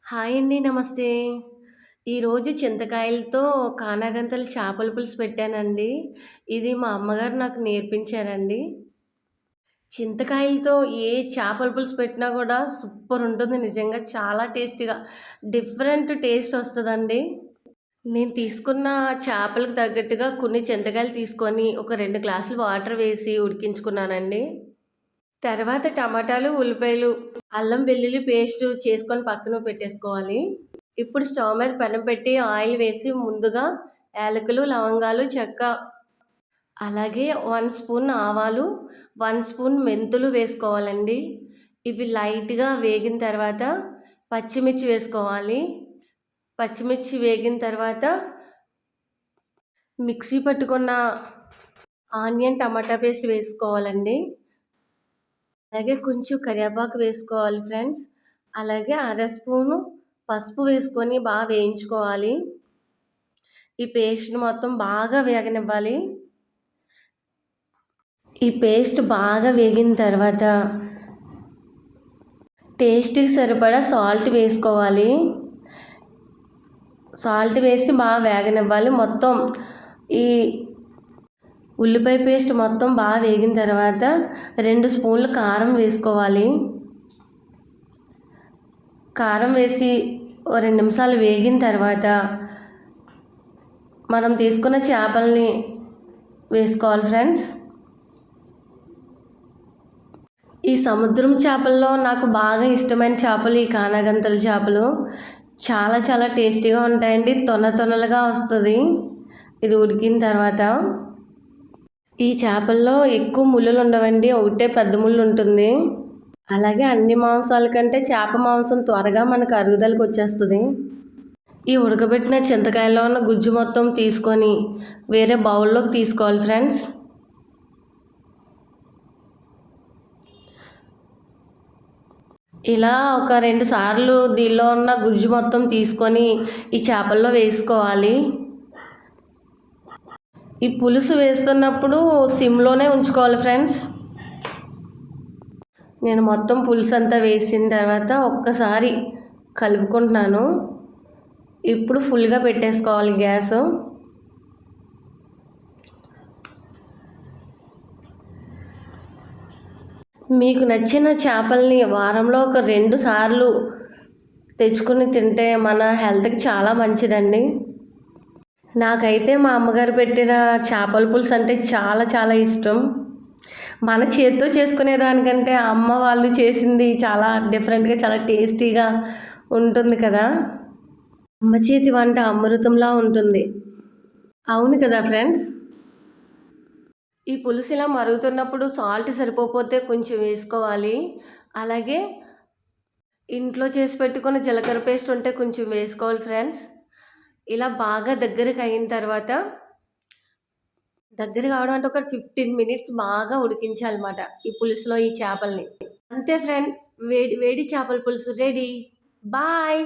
Hi అండి. నమస్తే. ఈరోజు చింతకాయలతో కానాగంతల చేపల పులుసు పెట్టానండి. ఇది మా అమ్మగారు నాకు నేర్పించారండి. చింతకాయలతో ఏ చేపల పులుసు పెట్టినా గూడా సూపరుంటుంది నిజంగా. చాలా టేస్టీగా డిఫరెంట్ టేస్ట్ ఒస్తదండి. నేను తీసుకున్న చేపలకు తగ్గట్టుగా కొన్ని చింతకాయలు తీసుకొని, ఒక 2 గ్లాసులు వాటర్ వేసి ఉడికించుకున్నానండి. తర్వాత టమాటాలు, ఉల్లిపాయలు, అల్లం వెల్లుల్లి పేస్టు చేసుకొని పక్కన పెట్టేసుకోవాలి. ఇప్పుడు స్టవ్ మీద పెనం పెట్టి ఆయిల్ వేసి ముందుగా యాలకులు, లవంగాలు, చెక్క, అలాగే 1 స్పూన్ ఆవాలు, 1 స్పూన్ మెంతులు వేసుకోవాలండి. ఇవి లైట్‌గా వేగిన తర్వాత పచ్చిమిర్చి వేసుకోవాలి. పచ్చిమిర్చి వేగిన తర్వాత మిక్సీ పట్టుకున్న ఆనియన్, టమాటా పేస్ట్ వేసుకోవాలండి. అలాగే కొంచెం కరివేపాకు వేసుకోవాలి ఫ్రెండ్స్. అలాగే అర స్పూను పసుపు వేసుకొని వేయించుకోవాలి. ఈ పేస్ట్‌ని మొత్తం బాగా వేగనివ్వాలి. ఈ పేస్ట్ బాగా వేగిన తర్వాత టేస్ట్‌కి సరిపడా సాల్ట్ వేసుకోవాలి. సాల్ట్ వేసి వేగనివ్వాలి. మొత్తం ఈ ఉల్లిపాయ పేస్ట్ మొత్తం వేగిన తర్వాత 2 స్పూన్లు కారం వేసుకోవాలి. కారం వేసి ఓ 2 నిమిషాలు వేగిన తర్వాత మనం తీసుకున్న చేపల్ని వేసుకోవాలి ఫ్రెండ్స్. ఈ సముద్రం చేపల్లో నాకు బాగా ఇష్టమైన చేపలు ఈ కానాగంతల చేపలు. చాలా చాలా టేస్టీగా ఉంటాయండి. తొనలుగా వస్తది ఇది ఉడికిన తర్వాత. ఈ చేపల్లో ఎక్కువ ముళ్ళులు ఉండవండి. ఒకటే పెద్ద ముళ్ళు ఉంటుంది. అలాగే అన్ని మాంసాల కంటే చేప మాంసం త్వరగా మనకు అరుగుదలకు వచ్చేస్తది. ఈ ఉడకబెట్టిన చింతకాయలో ఉన్న గుజ్జు మొత్తం తీసుకొని వేరే బౌల్లోకి తీసుకోవాలి ఫ్రెండ్స్. ఇలా ఒక 2 సార్లు దీనిలో ఉన్న గుజ్జు మొత్తం తీసుకొని ఈ చేపల్లో వేసుకోవాలి. ఈ పులుసు వేస్తున్నప్పుడు సిమ్‌లోనే ఉంచుకోవాలి ఫ్రెండ్స్. నేను మొత్తం పులుసు అంతా వేసిన తర్వాత ఒక్కసారి కలుపుకుంటున్నాను. ఇప్పుడు ఫుల్‌గా పెట్టేసుకోవాలి గ్యాసు. మీకు నచ్చిన చేపల్ని వారంలో ఒక 2 సార్లు తెచ్చుకొని తింటే మన హెల్త్‌కి చాలా మంచిదండి. నాకైతే మా అమ్మగారు పెట్టిన చేపల పులుసు అంటే చాలా చాలా ఇష్టం. మన చేత్తో చేసుకునే దానికంటే అమ్మ వాళ్ళు చేసింది చాలా డిఫరెంట్‌గా, చాలా టేస్టీగా ఉంటుంది కదా! అమ్మ చేతి వంట అమృతంలా ఉంటుంది. అవును కదా ఫ్రెండ్స్? ఈ పులుసు ఇలా మరుగుతున్నప్పుడు సాల్ట్ సరిపోకపోతే కొంచెం వేసుకోవాలి. అలాగే ఇంట్లో చేసి పెట్టుకున్న జీలకర్ర పేస్ట్ ఉంటే కొంచెం వేసుకోవాలి ఫ్రెండ్స్. ఇలా బాగా దగ్గరికి అయిన తర్వాత దగ్గర కావడం అంటే ఒక 15 మినిట్స్ బాగా ఉడికించాలన్నమాట ఈ పులుసులో ఈ చేపల్ని. అంతే ఫ్రెండ్స్, వేడి వేడి చేపల పులుసు రెడీ. బాయ్.